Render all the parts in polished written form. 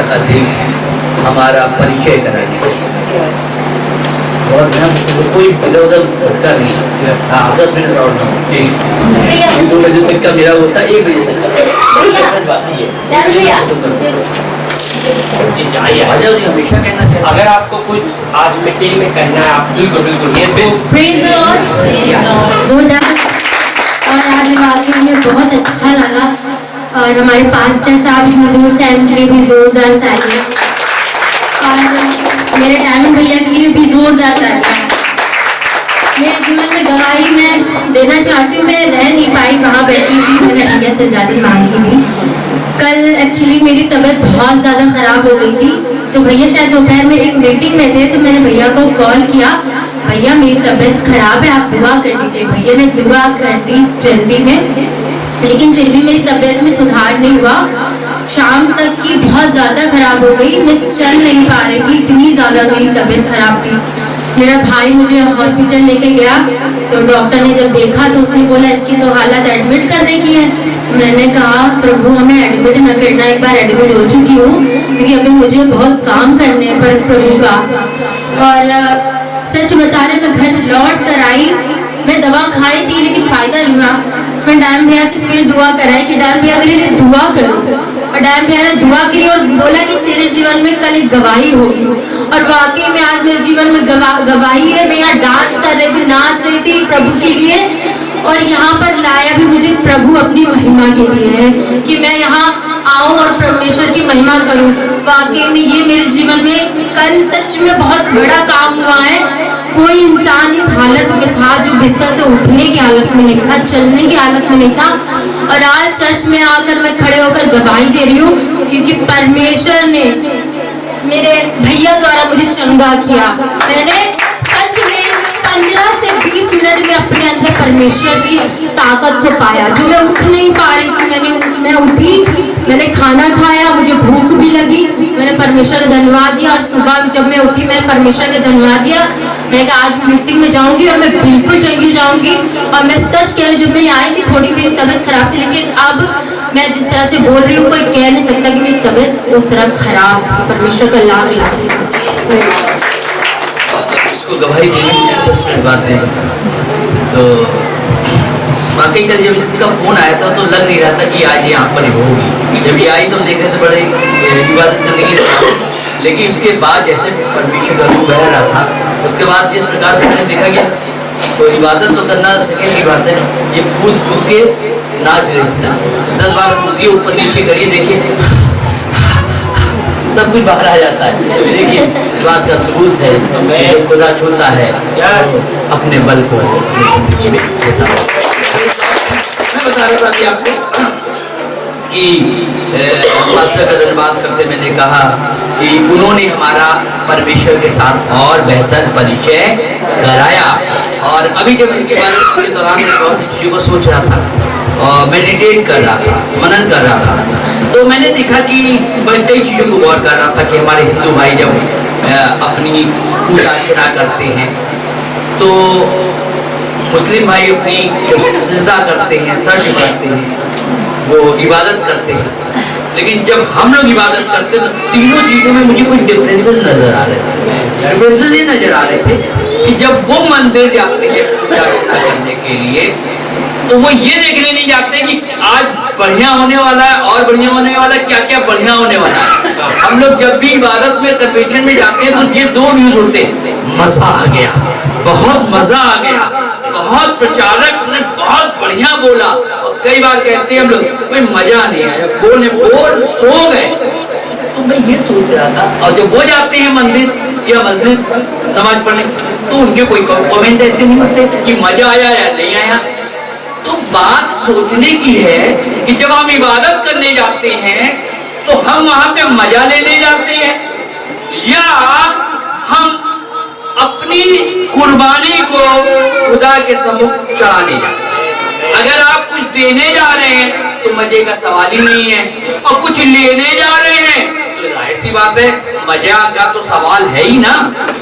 का दिन हमारा परिचय कराने और कोई इधर उधर भटका नहीं। हाँ 10 मिनट और 2 बजे तक का मेरा होता है, 1 बजे तक हमेशा कहना चाहिए। अगर आपको कुछ आज मीटिंग में कहना है आप बिल्कुल बिल्कुल ये जोरदार। और आज वाकई में बहुत अच्छा लगा और हमारे पास्टर साहब मधुर सैम के लिए भी जोरदार तालियां और मेरे डायमंड भैया के लिए भी जोरदार तालियां। मेरे जीवन में गवाही मैं देना चाहती हूँ। मैं रह नहीं पाई, वहाँ बैठी थी, मैंने भैया से आज़ादी मांगी थी। कल एक्चुअली मेरी तबीयत बहुत ज़्यादा ख़राब हो गई थी, तो भैया शायद दोपहर में एक मीटिंग में थे, तो मैंने भैया को कॉल किया, भैया मेरी तबीयत ख़राब है, आप दुआ कर दीजिए। भैया ने दुआ कर दी जल्दी में, लेकिन फिर भी मेरी तबीयत में सुधार नहीं हुआ। शाम तक की बहुत ज़्यादा ख़राब हो गई, मैं चल नहीं पा रही थी, इतनी ज़्यादा मेरी तबीयत ख़राब थी। मेरा भाई मुझे हॉस्पिटल लेके गया, तो डॉक्टर ने जब देखा तो उसने बोला इसकी तो हालत एडमिट करने की है। मैंने कहा प्रभु हमें एडमिट न करना, एक बार एडमिट हो चुकी हूँ, क्योंकि अभी मुझे बहुत काम करने पर प्रभु का। और सच बता रहे मैं घर लौट कर आई, मैं दवा खाई थी लेकिन फ़ायदा नहीं हुआ। मैं डायन भैया से फिर दुआ कराई कि डायन भैया मेरे लिए दुआ करो, और डायन भैया ने दुआ की और बोला कि तेरे जीवन में कल एक गवाही होगी। और वाकई में आज मेरे जीवन में गवाही है। मैं यहाँ डांस कर रही थी, नाच रही थी प्रभु के लिए, और यहाँ पर लाया भी मुझे प्रभु अपनी महिमा के लिए है कि मैं यहाँ आऊँ और परमेश्वर की महिमा करूँ। वाकई में ये मेरे जीवन में कल सच में बहुत बड़ा काम हुआ है। कोई इंसान इस हालत में था जो बिस्तर से उठने की हालत में नहीं था, चलने की हालत में नहीं था, और आज चर्च में आकर मैं खड़े होकर गवाही दे रही हूँ, क्योंकि परमेश्वर ने मेरे भैया द्वारा मुझे चंगा किया। मैंने सच में 15 से 20 मिनट में अपने अंदर परमेश्वर की ताकत को पाया। जो मैं उठ नहीं पा रही थी, मैं उठी, मैंने खाना खाया, मुझे भूख भी लगी, मैंने परमेश्वर का धन्यवाद दिया। और सुबह जब मैं उठी मैंने परमेश्वर का धन्यवाद दिया। मैंने कहा आज मीटिंग में जाऊंगी और मैं बिल्कुल चंगी जाऊंगी। और मैं सच कह रही, जब मैं आई थी थोड़ी मेरी तबीयत खराब थी, लेकिन अब मैं जिस तरह से बोल रही हूँ कोई कह नहीं सकता कि मेरी तबीयत उस तरह खराब थी। परमेश्वर का लाभ इसको गवाही देने बात है। तो बाकी कल जब इसका फोन आया था तो लग नहीं रहा था कि आज यहाँ पर होगी। जब ये आई तो हम देख रहे थे बड़े इबादत करने के लिए, लेकिन उसके बाद जैसे परमेश्वर का रूह बह रहा था, उसके बाद जिस प्रकार से मैंने देखा कि तो इबादत तो करना सेकंड की बात है, ये कूद कूद के नाच रही थी ना, 10 बार कूदिए ऊपर नीचे करिए, देखिए सब कुछ बाहर आ जाता है। देखिए इस बात का सबूत है जब खुदा छूता है अपने बल को देता है। मैं बता रहा था कि आपको कि मास्टर का धन्यवाद करते मैंने कहा कि उन्होंने हमारा परमेश्वर के साथ और बेहतर परिचय कराया। और अभी जब उनके बारे के दौरान मैं बहुत सी चीज़ों को सोच रहा था और मेडिटेट कर रहा था, मनन कर रहा था, तो मैंने देखा कि मैं कई चीज़ों को गौर कर रहा था कि हमारे हिंदू भाई जब अपनी पूजा अर्चना करते हैं तो मुस्लिम भाई अपनी जब सिजदा करते हैं, सर झुकाते हैं, वो इबादत करते हैं। लेकिन जब हम लोग इबादत करते तो तीनों चीज़ों में मुझे कुछ डिफरेंसेस नजर आ रहे थे। डिफरेंसेस ये नजर आ रहे थे कि जब वो मंदिर जाते हैं पूजा अर्चना करने के लिए तो वो ये देखने नहीं जाते कि आज बढ़िया होने वाला है और बढ़िया होने वाला है, क्या क्या बढ़िया होने वाला है। हम लोग जब भी इबादत में कन्वेंशन में जाते हैं तो ये 2 न्यूज होते हैं, मजा आ गया, बहुत मजा आ गया, बहुत प्रचारक ने बहुत बढ़िया बोला। और कई बार कहते हैं हम लोग कोई मजा नहीं आया, बोल सो गए। तो मैं ये सोच रहा था, और जब वो जाते हैं मंदिर या मस्जिद नमाज पढ़ने तो उनके कोई कमेंट ऐसे नहीं होते कि मजा आया या नहीं आया। तो बात सोचने की है कि जब हम इबादत करने जाते हैं तो हम वहां पे मजा लेने जाते हैं या हम अपनी कुर्बानी को खुदा के सम्मुख चढ़ाने जाते हैं। अगर आप कुछ देने जा रहे हैं तो मजे का सवाल ही नहीं है, और कुछ लेने जा रहे हैं तो जाहिर सी बात है मजा का तो सवाल है ही ना,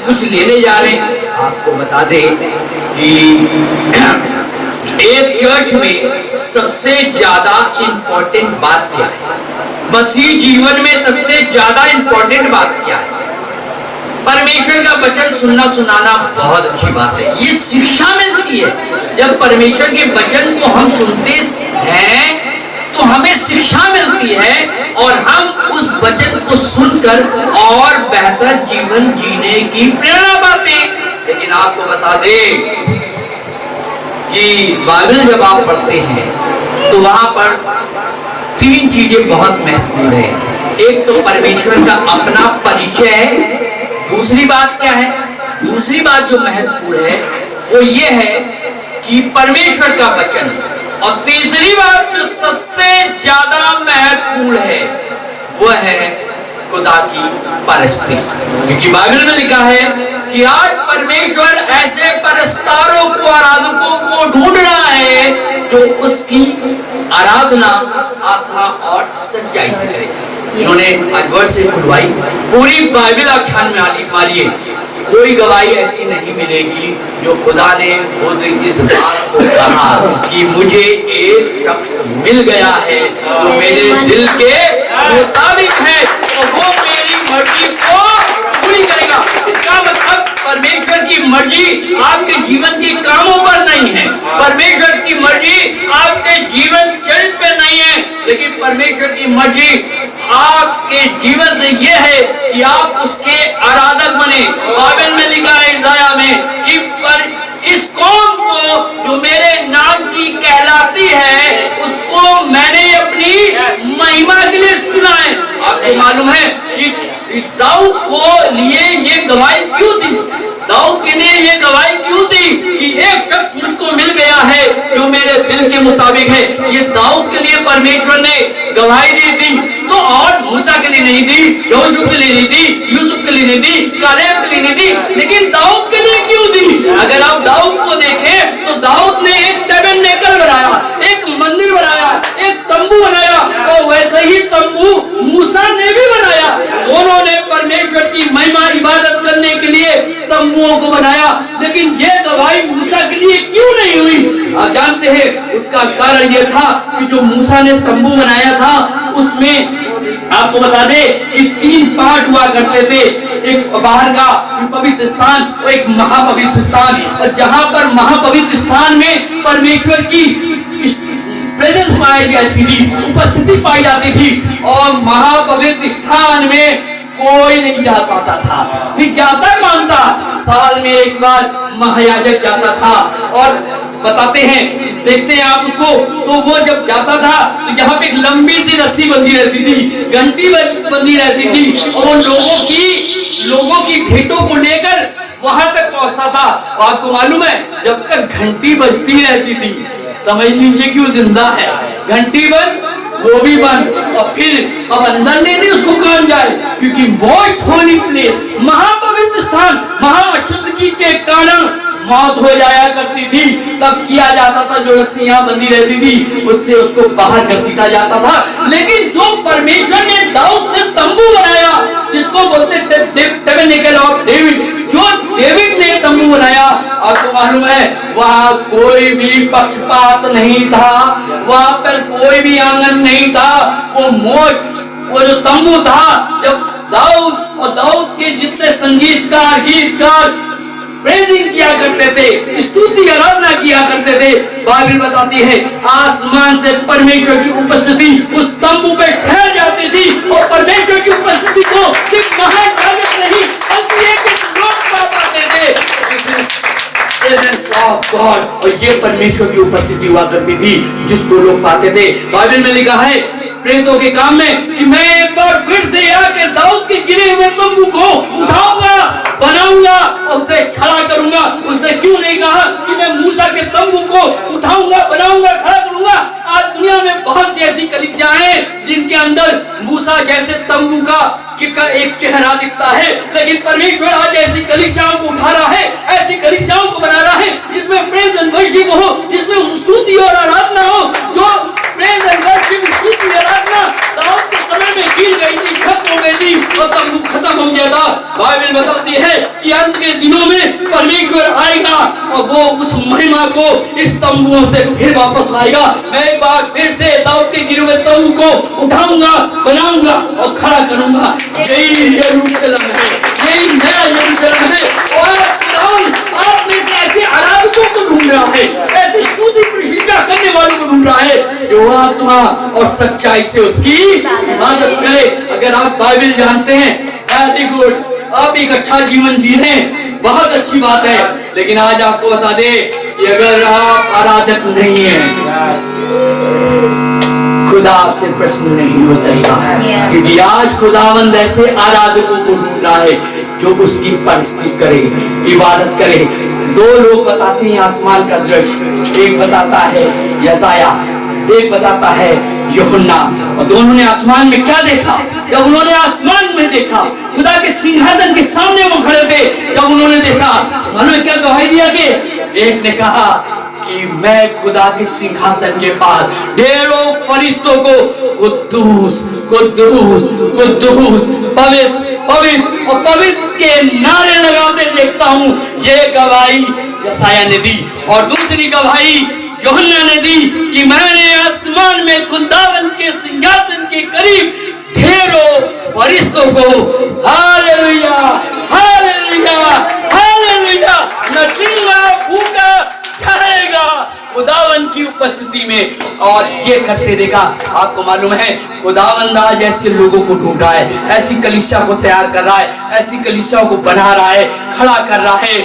कुछ लेने जा रहे हैं। आपको बता दें कि एक चर्च में सबसे ज्यादा इंपॉर्टेंट बात क्या है? मसीह जीवन में सबसे ज्यादा इंपॉर्टेंट बात क्या है? परमेश्वर का वचन सुनना सुनाना बहुत अच्छी बात है, ये शिक्षा मिलती है। जब परमेश्वर के वचन को हम सुनते हैं तो हमें शिक्षा मिलती है और हम उस वचन को सुनकर और बेहतर जीवन जीने की प्रेरणा पाते हैं। लेकिन आपको बता दें कि बाइबल जब आप पढ़ते हैं तो वहां पर 3 चीजें बहुत महत्वपूर्ण है। एक तो परमेश्वर का अपना परिचय है। दूसरी बात क्या है? दूसरी बात जो महत्वपूर्ण है वो ये है कि परमेश्वर का वचन। और तीसरी बात जो सबसे ज्यादा महत्वपूर्ण है वो है खुदा की परस्तिश। क्योंकि बाइबल में लिखा है कि आज परमेश्वर ऐसे परस्तारों को, आराधकों को ढूंढ रहा है जो उसकी आराधना आत्मा और सच्चाई से करेगा। इन्होंने आज वर्ष से खुलवाई, पूरी बाइबल आख्यान में मारिए, कोई गवाही ऐसी नहीं मिलेगी जो खुदा ने खुद इस बात को कहा कि मुझे एक शख्स मिल गया है जो मेरे दिल के मुताबिक है और वो मेरी मर्जी को पूरी करेगा। इसका मतलब परमेश्वर की मर्जी आपके जीवन के कामों पर नहीं है, परमेश्वर की मर्जी आपके जीवन चरित्र पे नहीं है, लेकिन परमेश्वर की मर्जी आपके जीवन से यह है कि आप उसके आराधक बने। बाइबल में लिखा है इसाया में कि पर इस कौम को जो मेरे नाम की कहलाती है उसको मैंने अपनी महिमा के लिए चुना है। आपको मालूम है कि दाऊद को लिए ये गवाही क्यों दी? दाऊद के लिए ये गवाही क्यों दी कि एक शख्स मुझको मिल गया है जो मेरे दिल के मुताबिक है? ये दाऊद के लिए परमेश्वर ने गवाही दी थी, तो और मूसा के लिए नहीं दी, यहोशू के लिए नहीं दी, यूसुफ के लिए नहीं दी, कालेब के लिए नहीं दी, लेकिन दाऊद के लिए क्यों दी? अगर आप दाऊद को देखें तो दाऊद ने एक टैबरनेकल बनाया, एक मंदिर बनाया, एक तंबू बनाया, और वैसे ही तंबू मूसा ने भी बनाया। दोनों ने परमेश्वर की महिमा इबादत करने के लिए तंबुओं को बनाया, लेकिन ये गवाही मूसा के लिए क्यों नहीं हुई? आप जानते हैं उसका कारण यह था कि जो मूसा ने तंबू बनाया था उसमें आपको बता दे कि 3 पार्ट हुआ करते थे, एक बाहर का पवित्र स्थान और एक महापवित्र स्थान। और जहां पर महापवित्र स्थान में परमेश्वर की प्रेजेंस पाई जाती थी, उपस्थिति पाई जाती थी, और महापवित्र स्थान में कोई नहीं जा पाता था। फिर जाता कौन था? साल में एक बार महायाजक जाता था। और बताते हैं, देखते हैं आप उसको, तो वो जब जाता था तो यहाँ पे एक लंबी सी रस्सी बंधी रहती थी, घंटी बंधी रहती थी, और वो लोगों की भेंटों को लेकर वहां तक पहुंचता था। और आपको मालूम है जब तक घंटी बजती रहती थी, समझ लीजिए कि वो जिंदा है। घंटी बज, वो भी बंद, और फिर अब अंदर लेने उसको कौन जाए? क्योंकि मोस्ट होली प्लेस, महापवित्र स्थान, महाअशुद्धि के कारण मौत हो जाया करती थी। तब किया जाता था, जो रस्सियां बंधी रहती थी उससे उसको बाहर घसीटा जाता था। लेकिन जो परमेश्वर ने दाऊद से तंबू बनाया, जिसको बोलते टैबरनेकल ऑफ डेविड, जो डेविड ने तंबू बनाया, आपको मालूम है वहां कोई भी पक्षपात नहीं था, वहां पर कोई भी आंगन नहीं था। वो जो तंबू था, जब दाऊद के जितने संगीतकार, गीतकार प्रेजिंग किया करते थे, स्तुति आराधना किया करते थे, बाइबल बताती है आसमान से परमेश्वर की उपस्थिति उस तंबू पे ठहर जाती थी। और परमेश्वर की उपस्थिति को सिर्फ महायाजक नहीं बल्कि एक लोग पा पाते थे, प्रेजेंस ऑफ गॉड। और ये परमेश्वर की उपस्थिति हुआ करती थी जिसको लोग पाते थे। बाइबल में लिखा है प्रेरितों के काम में कि मैं एक बार फिर से आके दाऊद के गिरे हुए तंबू को उठाऊंगा, बनाऊंगा और उसे खड़ा करूंगा। उसने क्यों नहीं कहा कि मैं मूसा के तंबू को उठाऊंगा, बनाऊंगा, खड़ा करूंगा? आज दुनिया में बहुत सी ऐसी कलीसियाएं हैं जिनके अंदर मूसा जैसे तंबू का एक चेहरा दिखता है, लेकिन परमेश्वर आज ऐसी कलीसियाओं को उठा रहा है, ऐसी कलीसियाओं को बना रहा है जिसमें प्रेज एंड वर्शिप हो, जिसमें स्तुति और आराधना हो। जो प्रेज एंड वर्शिप, स्तुति और आराधना दाऊद के समय में गिर गई थी, खत्म हो गई थी और तंबू खत्म हो गया था। बाइबल बताती है कि अंत के दिनों में परमेश्वर आएगा और वो उस महिमा को इस तंबुओं से फिर वापस लाएगा। मैं एक बार फिर से दाऊद के गिरे हुए तंबू को उठाऊंगा, बनाऊंगा और खड़ा करूंगा। यही यरूशलेम है, यही नया यरूशलेम है। और आप में से ऐसे आराधकों को ढूंढ रहा है, ऐसी स्तुति प्रशिक्षा करने वालों को ढूंढ रहा है जो आत्मा और सच्चाई से उसकी इबादत करे। अगर आप बाइबल जानते हैं, वेरी गुड, आप एक अच्छा जीवन जी रहे हैं, बहुत अच्छी बात है। लेकिन आज आपको बता दे कि अगर आप आराधक नहीं हैं, खुदा आपसे प्रसन्न नहीं हो जाएगा। क्योंकि आज खुदावंद ऐसे आराधकों को ढूंढ रहा है जो उसकी परिस्थिति करे, इबादत करे। दो लोग बताते हैं आसमान का दृश्य, एक बताता है यशाया, एक बताता है यूहन्ना। और दोनों ने आसमान में क्या देखा? जब उन्होंने आसमान में देखा, खुदा के सिंहासन के सामने वो खड़े थे, जब उन्होंने देखा, उन्होंने क्या गवाही दिया कि एक ने कहा कि मैं खुदा के सिंहासन के पास ढेरों फरिश्तों को कुद्दूस कुद्दूस कुद्दूस पवित्र पवित्र और पवित्र के नारे लगाते देखता हूँ। ये गवाही यशाया ने दी। और दूसरी गवाही यूहन्ना ने दी कि मैंने आसमान में खुदावंद के सिंहासन के करीब ढेरों फरिश्तों को हालेलुया हालेलुया हालेलुया नसीमा फूका जाएगा खुदावंद की उपस्थिति में। और ये करते देखा। आपको मालूम है खुदावंद आज ऐसे लोगों को ढूंढ रहा है, ऐसी कलीसिया को तैयार कर रहा है, ऐसी कलीसिया को बना रहा है, खड़ा कर रहा है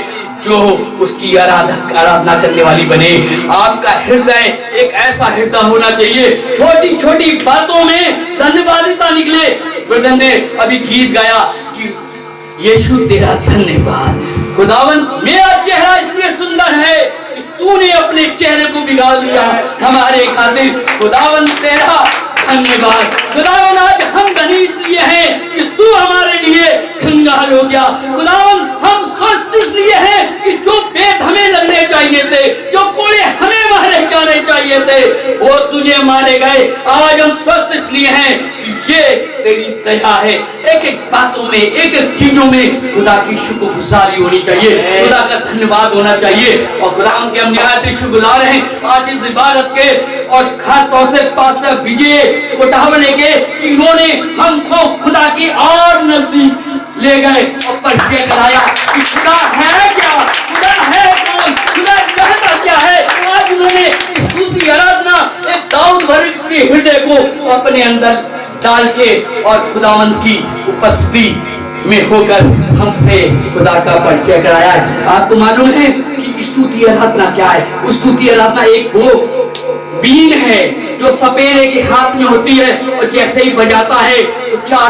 जो उसकी आराधना करने वाली बने। आपका हृदय एक ऐसा हृदय होना चाहिए, छोटी छोटी बातों में धन्यवादिता निकले। ब्रदर ने अभी गीत गाया कि यीशु तेरा धन्यवाद, खुदावंद मेरा चेहरा इसलिए सुंदर है कि तूने अपने चेहरे को बिगाड़ दिया हमारे खातिर। खुदावंद तेरा धन्यवाद। खुदावंद आज हम धनी इसलिए हैं कि तू हमारे लिए कंगाल हो गया। खुदावंद हम स्वस्थ इसलिए हैं कि जो पेट हमें लगने चाहिए थे, जो कोड़े हमें मारे जाने चाहिए थे, वो तुझे मारे गए। आज हम स्वस्थ इसलिए हैं कि ये तेरी दया है। एक एक बातों में, एक एक चीजों में खुदा की शुक्रगुजारी होनी चाहिए, खुदा का धन्यवाद होना चाहिए। और खुदा के हम निहायत शुक्रगुजार हैं आज इस इबादत के, और खास तौर से पास्टर विजय को टावले के, इन्होंने हमको खुदा की और नजदीक ले गए और परिचय कराया कि खुदा है क्या, खुदा है कौन, खुदा चाहता क्या है। आज उन्होंने स्तुति आराधना एक दाऊद वर्ग के हृदय को अपने अंदर डाल के और खुदावंद की उपस्थिति में होकर हमसे खुदा का परिचय कराया। आपको मालूम है कि स्तुति आराधना क्या है? स्तुति आराधना एक वो बीन है जो सपेरे के हाथ में होती है, और जैसे ही बजाता है तो चार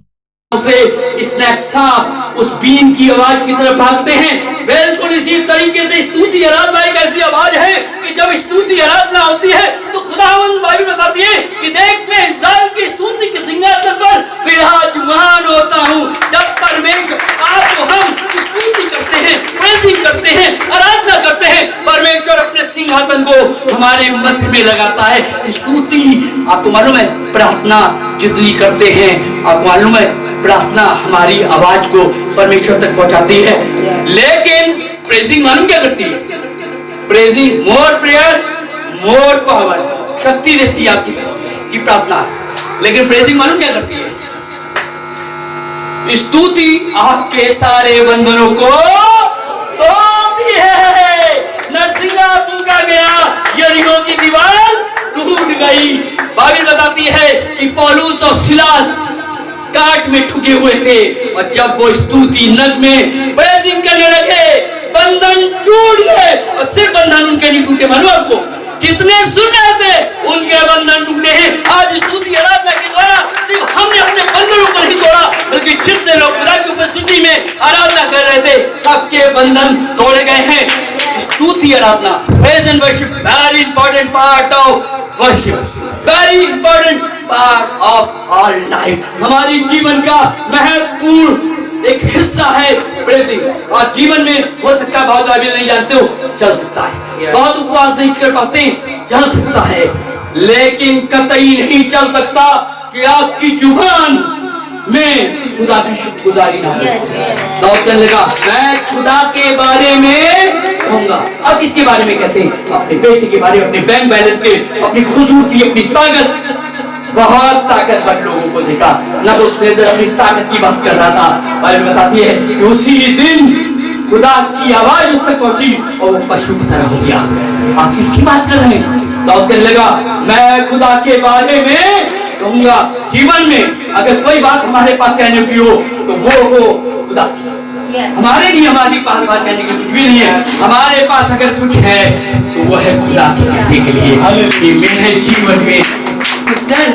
से स्नैक सांप उस बीन की आवाज की तरफ भागते हैं। बिल्कुल इसी तरीके से स्तुति आराधना एक ऐसी आवाज है कि जब स्तुति आराधना होती है तो खुदावंद बाइबल बताती है कि देख मैं इस्राएल की स्तुति के सिंहासन पर विराजमान होता हूँ। जब परमेश्वर आपको हम स्तुति करते हैं, प्रेज़िंग करते हैं, आराधना करते हैं, परमेश्वर अपने सिंहासन को हमारे मध्य में लगाता है। स्तुति आपको मालूम है, प्रार्थना जितनी करते हैं, आपको मालूम है प्रार्थना हमारी आवाज को परमेश्वर तक पहुंचाती है। लेकिन प्रेजिंग मालूम क्या करती है? प्रेजिंग मोर प्रेयर मोर पावर, शक्ति देती है आपकी प्रार्थना। लेकिन प्रेजिंग मालूम क्या करती है? स्तुति आपके सारे बंधनों को तोड़ती है। नरसिंगा फूका गया, यरीहो की दीवार टूट गई। बाइबल बताती है कि पौलुस और सिलास काट में ठुके हुए थे, और जब वो स्तुति नगमे प्रेज़िंग करने लगे, बंधन टूट गए। और सिर्फ बंधन उनके नहीं टूटे, मालूम आपको, जितने सुन रहे थे उनके बंधन टूटे हैं। आज स्तुति आराधना के द्वारा सिर्फ हमने अपने बंधनों को नहीं तोड़ा, बल्कि जितने लोग खुदा की उपस्थिति में आराधना कर रहे थे सबके बंधन तोड़े गए हैं। स्तुति आराधना, praise and worship, very important part of worship, very important part of our life. हमारी जीवन का महत्वपूर्ण एक हिस्सा है प्रेज़िंग। और जीवन में हो सकता है बहुत बाइबल नहीं जानते हो, चल सकता है, बहुत उपवास नहीं कर पाते, चल सकता है, लेकिन कतई नहीं चल सकता कि आपकी जुबान में खुदा की शुक्रगुजारी ना हो। दाऊद कहने लगा मैं खुदा के बारे में कहूंगा। अब किसके बारे में कहते हैं? अपने पैसे के बारे में, अपने बैंक बैलेंस के, अपनी खूबसूरती, अपनी ताकत, बहुत ताकतवर लोगों को देखा। नबूकदनेस्सर अपनी ताकत की बात कर रहा था। बाइबल बताती है कि उसी दिन खुदा की आवाज उस तक पहुंची और वो पशु की तरह हो गया। आप किसकी बात कर रहे हैं? दाऊद कहने लगा, मैं खुदा के बारे में कहूंगा। जीवन में अगर कोई बात हमारे पास कहने की हो तो वो हो खुदा की। हमारे लिए हमारी बात कहने की कुछ भी नहीं है। हमारे पास अगर कुछ है तो वो है खुदा की कहने के लिए कि मेरे जीवन में सिस्टर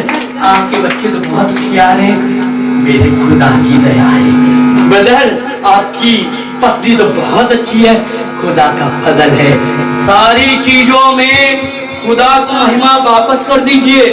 आपके बच्चे तो बहुत होशियार हैं, मेरे खुदा की दया है। ब्रदर आपकी पत्नी तो बहुत अच्छी है, खुदा का फजल है। सारी चीजों में खुदा को महिमा वापस कर दीजिए,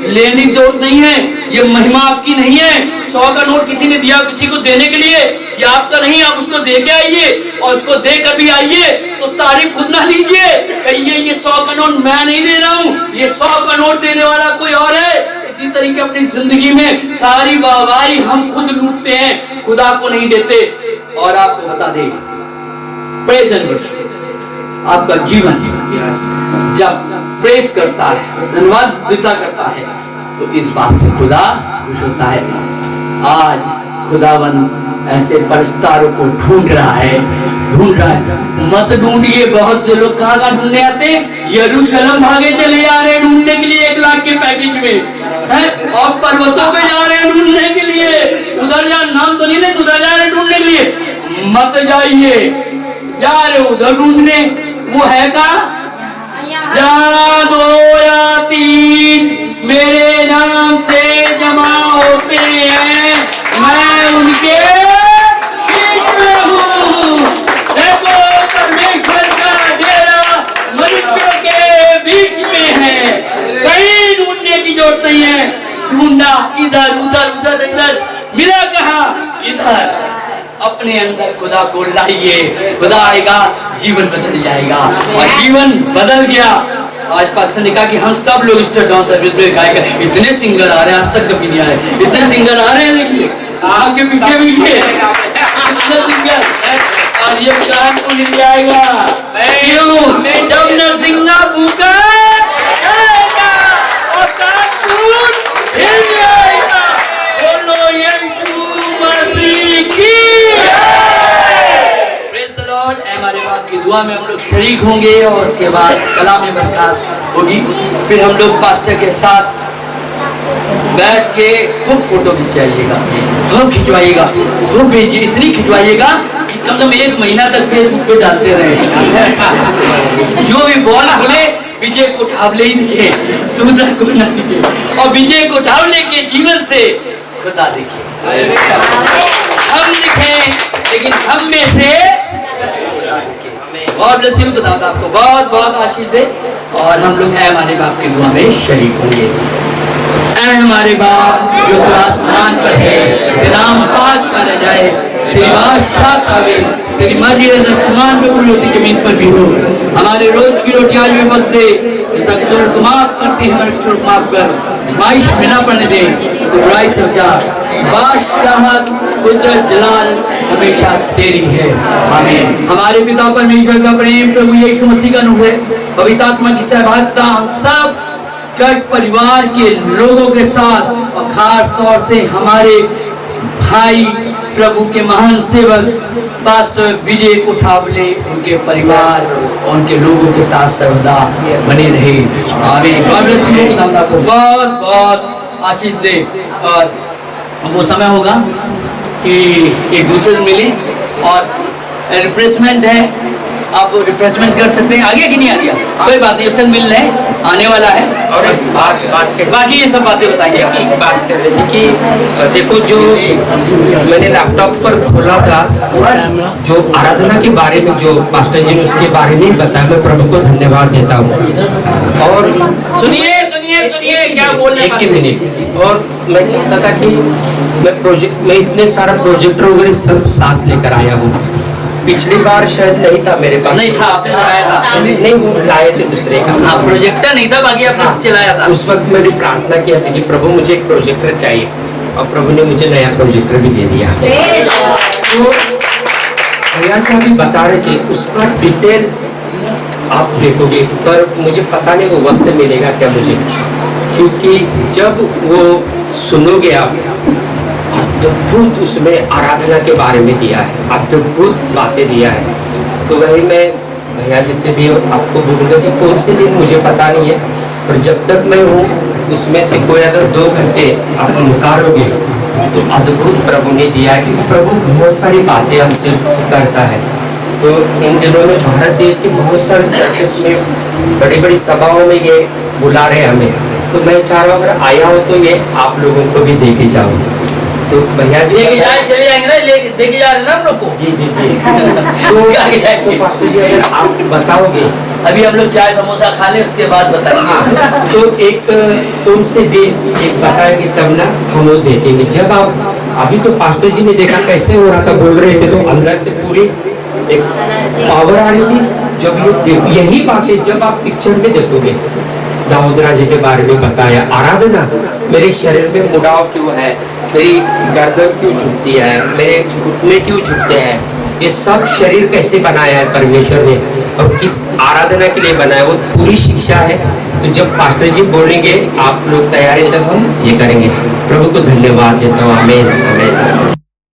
लेने की जरूरत नहीं है। ये महिमा आपकी नहीं है। 100 का नोट किसी ने दिया किसी को देने के लिए, ये आपका नहीं। आप उसको दे के आइए और उसको दे कर भी आइए तो तारीफ खुद ना लीजिए, कहिए ये 100 का नोट मैं नहीं दे रहा हूँ, ये 100 का नोट देने वाला कोई और है। इसी तरीके अपनी जिंदगी में सारी वाहवाही हम खुद लूटते हैं, खुदा को नहीं देते। और आपको बता दें, प्रेज एंड वर्शिप, आपका जीवन जब प्रेज करता है, धन्यवाद देता करता है, तो इस बात से खुदा खुश होता है। आज खुदावन ऐसे परस्तारों को ढूंढ रहा है। मत ढूंढिए। बहुत से लोग कहाँ ढूंढने आते हैं? यरूशलेम भागे चले जा रहे हैं ढूंढने के लिए 1 लाख के पैकेज में है, और पर्वतों पे जा रहे हैं ढूंढने के लिए। उधर जा नाम तो नहीं ले, उधर जा रहे हैं ढूंढने के लिए। मत जाइए, जा रहे उधर ढूंढने, वो है कहाँ? जहाँ 2 या 3 मेरे नाम से जमा होते हैं, मैं उनके बीच में हूँ। देखो परमेश्वर का डेरा मनुष्यों के बीच में है, कहीं ढूंढने की जरूरत नहीं है। ढूंढा इधर उधर उधर इधर, मिला कहाँ? इधर। अपने अंदर खुदा को लाइए, खुदा आएगा, जीवन बदल जाएगा। और जीवन बदल गया। आज पास्टर ने कहा कि हम सब लोग स्टार डाउन सर्विस में गाएगा। इतने सिंगर आ रहे हैं, आज तक कभी नहीं आए। इतने सिंगर आ रहे हैं, देखिए आपके पीछे भी इतने सिंगर। और ये काम को मिल जाएगा क्यों? जब नरसिंगा भूखा और कानून हिल जाएगा। बोलो यीशु मसीह की। हमारे बाप की दुआ में हम लोग शरीक होंगे और उसके बाद कलाम में बरकत होगी। फिर हम लोग पास्टर के साथ बैठ के खूब फोटो खिंचवाइएगा, खूब खिंचवाइएगा, खूब भेजिए, इतनी खिंचवाइएगा कि कम से कम 1 महीना तक फेसबुक पे डालते रहे। जो भी बॉल बोले विजय कोठावले ही दिखे, दूसरा कोई ना दिखे। और विजय कोठावले के जीवन से खुदा दिखे, हम दिखे, लेकिन हम में से गॉड ब्लेस यू। बताता आपको बहुत बहुत आशीष दे। और हम लोग है हमारे बाप की दुआ में शरीक होंगे। ऐ हमारे बाप जो तू आसमान पर है, तेरा नाम पाक माना जाए, तेरी बादशाह आवे, तेरी मर्जी आसमान पे पूरी होती जमीन पर भी हो। हमारे रोज की रोटी आज में बख्श दे, जिसका कुछ माफ करती है हमारे कुछ माफ कर, माइश में ना पड़ने दे, तो बुराई से बचा। बादशाहत कुदरत जलाल हमेशा तेरी है, आमीन। हमारे पिता परमेश्वर का प्रेम, प्रभु यीशु मसीह का अनुग्रह, पवित्र आत्मा की सहभागिता हम सब चर्च परिवार के लोगों के साथ, और खास तौर से हमारे भाई प्रभु के महान सेवक पास्टर विजय कोठावले, उनके परिवार और उनके लोगों के साथ सर्वदा बने रहे, आमीन। आपको बहुत बहुत आशीष दे। और वो समय होगा कि एक दूसरे से मिले और रिफ्रेशमेंट है, आप रिफ्रेशमेंट कर सकते हैं। आगे कि नहीं आ गया? कोई बात नहीं, अब तक मिल रहे, आने वाला है। और एक बाकी ये सब बातें बताइए। एक बात कर रहे थे कि देखो, जो मैंने लैपटॉप पर खोला था, जो आराधना के बारे में जो पास्टर जी ने उसके बारे में बताया, मैं प्रभु को धन्यवाद देता हूँ। और सुनिए सुनिए सुनिए क्या बोल रहे हैं। 1 मिनट। और मैं चाहता था कि मैं इतने सारा प्रोजेक्टर वगैरह सब साथ लेकर आया हूँ। पिछली बार शायद नहीं था मेरे पास। नहीं था, आपने लगाया था? नहीं, वो लाए थे दूसरे का। हाँ, प्रोजेक्टर नहीं था, बाकी आपने चलाया था। उस वक्त मैंने प्रार्थना किया था कि प्रभु मुझे एक प्रोजेक्टर चाहिए, और प्रभु ने मुझे नया प्रोजेक्टर भी दे दिया। तो भैया जी अभी बता रहे थे, उसका डिटेल आप देखोगे, पर मुझे पता नहीं वो वक्त मिलेगा क्या मुझे। क्योंकि जब वो सुनोगे आप, अद्भुत उसमें आराधना के बारे में दिया है, अद्भुत बातें दिया है। तो वही मैं भैया जी से भी आपको बोलूँगा कि कौन से दिन मुझे पता नहीं है, और जब तक मैं हूँ उसमें से कोई अगर 2 घंटे आप निकालोगे तो अद्भुत प्रभु ने दिया है, क्योंकि प्रभु बहुत सारी बातें हमसे करता है। तो इन दिनों में भारत देश के बहुत सारे चर्चेस में बड़ी बड़ी सभाओं में ये बुला रहे हमें, तो मैं चाह रहा हूँ अगर आया हो तो ये आप लोगों को भी देखे जाओ। तो भैया जी लेके जाए चले जाएंगे ना, लेके जा रहे हैं ना हम लोग को। जी जी जी तो पास्टर जी अगर आप बताओगे, अभी हम लोग चाय समोसा खा ले, उसके बाद बताएंगे। हाँ, तो एक तुमसे दिन एक बताएंगे तब ना हम वो देखेंगे। जब आप अभी तो पास्टर जी ने देखा कैसे हो रहा था, बोल रहे थे तो अंदर से पूरी एक पावर आ रही थी। जब ये यही बातें जब आप पिक्चर में देखोगे, दाऊद राजा के बारे में बताया, आराधना, मेरे शरीर में मुड़ाव क्यों है, मेरी गर्दन क्यों झुकती है, मेरे घुटने क्यों झुकते हैं, ये सब शरीर कैसे बनाया है परमेश्वर ने और किस आराधना के लिए बनाया, वो पूरी शिक्षा है। तो जब पास्टर जी बोलेंगे आप लोग तैयारी तब हम ये करेंगे। प्रभु को धन्यवाद देता हूँ। आमीन आमीन।